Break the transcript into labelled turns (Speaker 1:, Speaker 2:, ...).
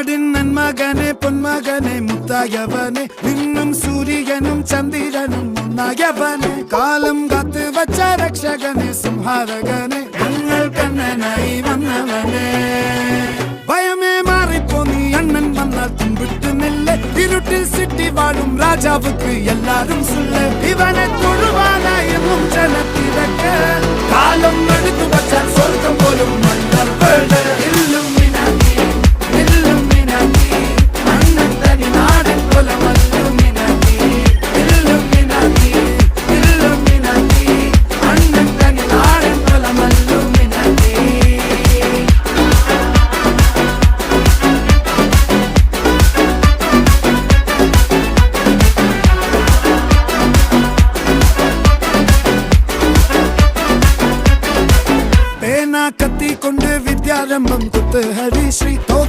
Speaker 1: നാടിൻ നന്മകനെ പൊന്മകനെ മുത്തായവനെ നിന്നും സൂര്യനും ചന്ദ്രനും ഒന്നായവനെ കാലം കാത്ത് വച്ച രക്ഷകനെ സംഹാരകനെ ഞങ്ങൾ കണ്ണനായി വന്നവനെ ഭയമേ മാറിപ്പോ നീ അണ്ണൻ വന്നാൽ തുമ്പിട്ടുന്നില്ല ഇരുട്ടിൽ സിറ്റി വാഴും രാജാവുക്ക് എല്ലാരും സുല്ല ഇവനെ തൊഴുവാനായെന്നും ജനത്തിരക്ക് കാലം എടുത്തു വച്ചാൽ സ്വർഗം പോലും കത്തി കൊണ്ട് വിദ്യാരംഭം കുത്ത് ഹരി ശ്രീ